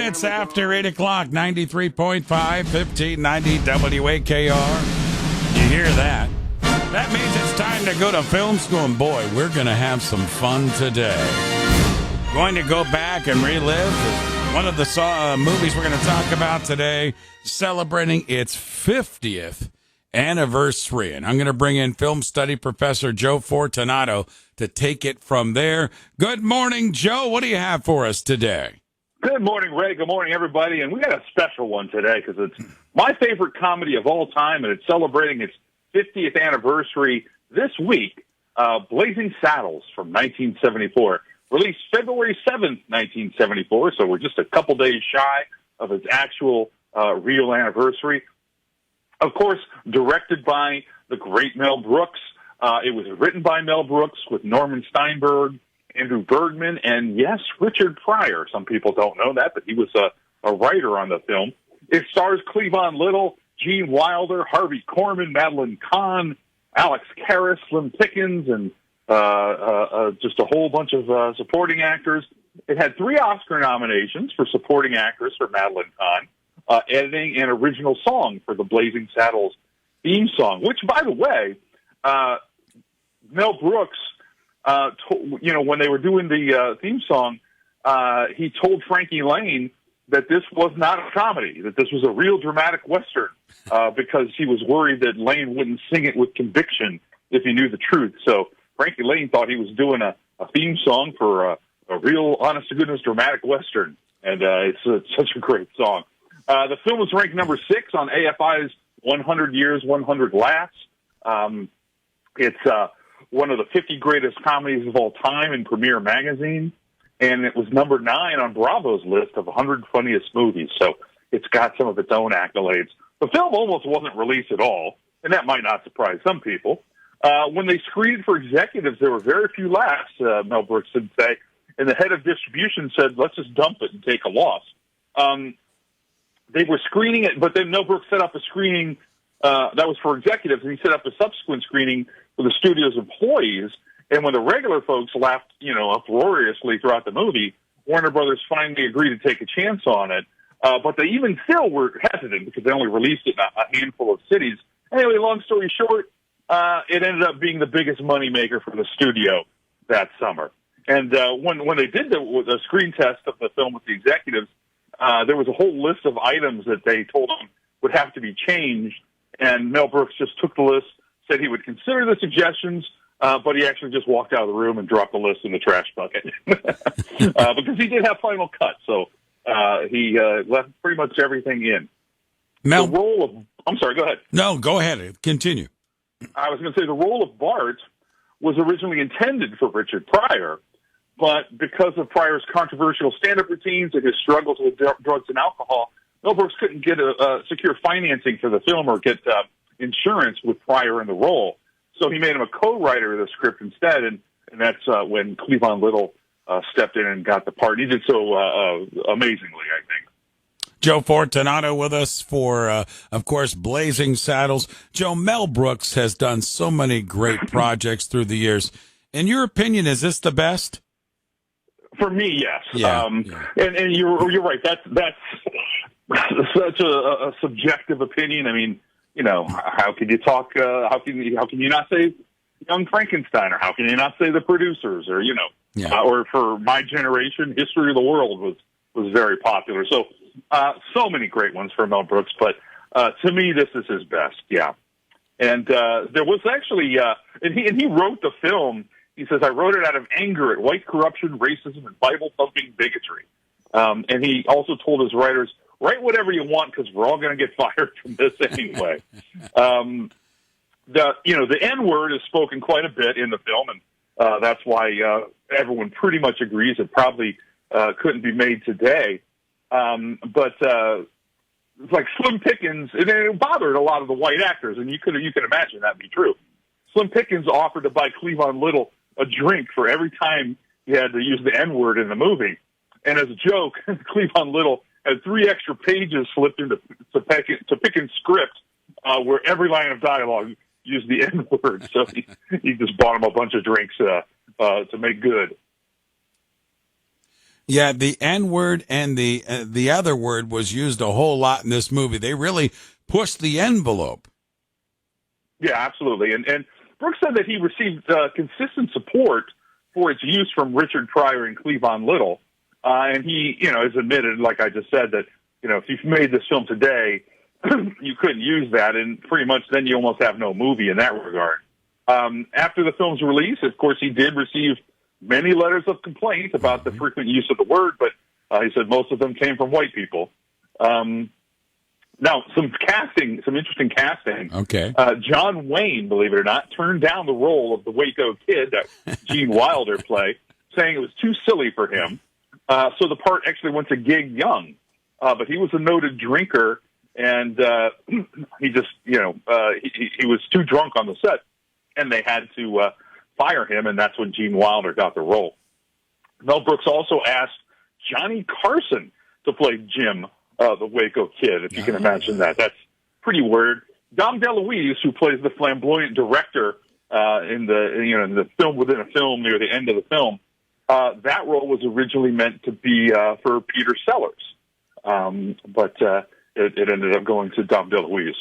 minutes after 8 o'clock, 93.5, 1590 WAKR. You hear that? That means it's time to go to film school, and boy, we're going to have some fun today. Going to go back and relive one of the movies we're going to talk about today, celebrating its 50th anniversary. And I'm going to bring in film study professor Joe Fortunato to take it from there. Good morning, Joe. What do you have for us today? Good morning, Ray. Good morning, everybody. And we got a special one today because it's my favorite comedy of all time, and it's celebrating its 50th anniversary this week. Blazing Saddles from 1974. Released February 7th, 1974, so we're just a couple days shy of its actual real anniversary. Of course, directed by the great Mel Brooks. It was written by Mel Brooks with Norman Steinberg, Andrew Bergman, and yes, Richard Pryor. Some people don't know that, but he was a writer on the film. It stars Cleavon Little, Gene Wilder, Harvey Korman, Madeline Kahn, Alex Karras, Slim Pickens, and just a whole bunch of supporting actors. It had 3 Oscar nominations for supporting actress for Madeline Kahn, editing and original song for the Blazing Saddles theme song, which, by the way, Mel Brooks, when they were doing the theme song, he told Frankie Lane that this was not a comedy, that this was a real dramatic Western, because he was worried that Lane wouldn't sing it with conviction if he knew the truth. So Frankie Lane thought he was doing a theme song for a real, honest-to-goodness dramatic Western, and it's such a great song. The film was ranked number 6 on AFI's 100 Years, 100 Laughs. It's one of the 50 greatest comedies of all time in Premiere Magazine, and it was number 9 on Bravo's list of 100 funniest movies, so it's got some of its own accolades. The film almost wasn't released at all, and that might not surprise some people. When they screened for executives, there were very few laughs, Mel Brooks did say, and the head of distribution said, let's just dump it and take a loss. They were screening it, but then Mel Brooks set up a screening that was for executives, and he set up a subsequent screening for the studio's employees. And when the regular folks laughed, uproariously throughout the movie, Warner Brothers finally agreed to take a chance on it. But they even still were hesitant because they only released it in a handful of cities. Anyway, long story short, it ended up being the biggest moneymaker for the studio that summer. And when they did the screen test of the film with the executives, there was a whole list of items that they told them would have to be changed. And Mel Brooks just took the list, said he would consider the suggestions, but he actually just walked out of the room and dropped the list in the trash bucket because he did have final cut. So he left pretty much everything in. Mel, I'm sorry, go ahead. No, go ahead. Continue. I was going to say the role of Bart was originally intended for Richard Pryor, but because of Pryor's controversial stand-up routines and his struggles with drugs and alcohol, Mel Brooks couldn't get secure financing for the film or get insurance with Pryor in the role. So he made him a co-writer of the script instead, and that's when Cleavon Little stepped in and got the part. He did so amazingly, I think. Joe Fortunato with us for, of course, Blazing Saddles. Joe, Mel Brooks has done so many great projects through the years. In your opinion, is this the best? For me, yes. Yeah, And you're right. That's such a subjective opinion. I mean, how can you talk? How can you not say Young Frankenstein, or how can you not say The Producers, or or for my generation, History of the World was very popular. So so many great ones for Mel Brooks, but to me, this is his best. Yeah, and there was actually, and he wrote the film. He says, I wrote it out of anger at white corruption, racism, and Bible-thumping bigotry. And he also told his writers, write whatever you want because we're all going to get fired from this anyway. The N-word is spoken quite a bit in the film, and that's why everyone pretty much agrees it probably couldn't be made today. But it's like Slim Pickens, and it bothered a lot of the white actors, and you can imagine that be true. Slim Pickens offered to buy Cleavon Little a drink for every time he had to use the N-word in the movie. And as a joke, Cleavon Little had 3 extra pages slipped into Pickens' script where every line of dialogue used the N-word. So he just bought him a bunch of drinks to make good. Yeah, the N word and the other word was used a whole lot in this movie. They really pushed the envelope. Yeah, absolutely. And Brooks said that he received consistent support for its use from Richard Pryor and Cleavon Little. And he, has admitted, like I just said, that, if you've made this film today, you couldn't use that. And pretty much then you almost have no movie in that regard. After the film's release, of course, he did receive many letters of complaint about the frequent use of the word, but he said most of them came from white people. Now, some interesting casting. Okay. John Wayne, believe it or not, turned down the role of the Waco Kid that Gene Wilder played, saying it was too silly for him. So the part actually went to Gig Young, but he was a noted drinker, and he just, he was too drunk on the set, and they had to fire him, and that's when Gene Wilder got the role. Mel Brooks also asked Johnny Carson to play Jim, the Waco Kid, if you can imagine that. That's pretty weird. Dom DeLuise, who plays the flamboyant director in the film within a film near the end of the film, that role was originally meant to be for Peter Sellers, but it ended up going to Dom DeLuise.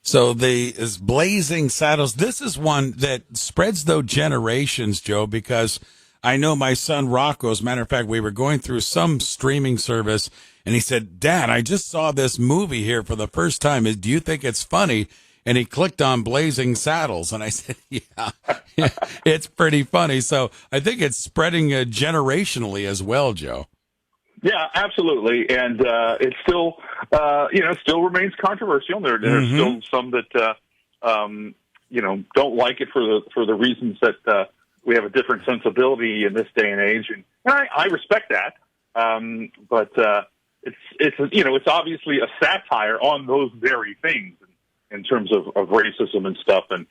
So is Blazing Saddles. This is one that spreads though generations, Joe, because I know my son Rocco, as a matter of fact, we were going through some streaming service and he said, Dad, I just saw this movie here for the first time. Do you think it's funny? And he clicked on Blazing Saddles. And I said, yeah, it's pretty funny. So I think it's spreading generationally as well, Joe. Yeah, absolutely. And it still, still remains controversial. There are still some that, don't like it for the reasons that we have a different sensibility in this day and age. And I respect that. But it's obviously a satire on those very things in terms of racism and stuff. And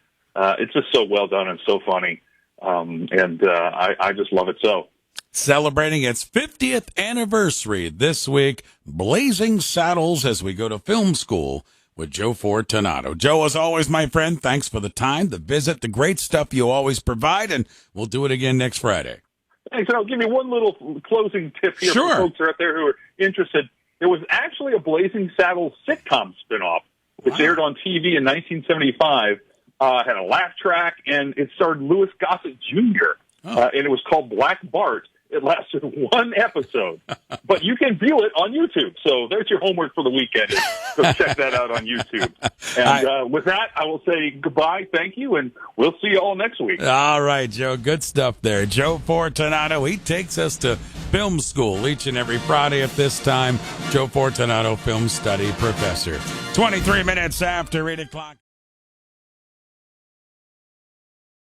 it's just so well done and so funny. I just love it so. Celebrating its 50th anniversary this week, Blazing Saddles, as we go to film school with Joe Fortunato. Joe, as always, my friend, thanks for the time, the visit, the great stuff you always provide, and we'll do it again next Friday. Thanks. And I'll give you one little closing tip here Sure. for folks out there who are interested. There was actually a Blazing Saddles sitcom spinoff, which aired on TV in 1975, had a laugh track, and it starred Louis Gossett Jr., and it was called Black Bart. It lasted one episode, but you can view it on YouTube. So there's your homework for the weekend. Go check that out on YouTube. And with that, I will say goodbye, thank you, and we'll see you all next week. All right, Joe. Good stuff there. Joe Fortunato, he takes us to film school each and every Friday at this time. Joe Fortunato, film study professor. 23 minutes after 8 o'clock.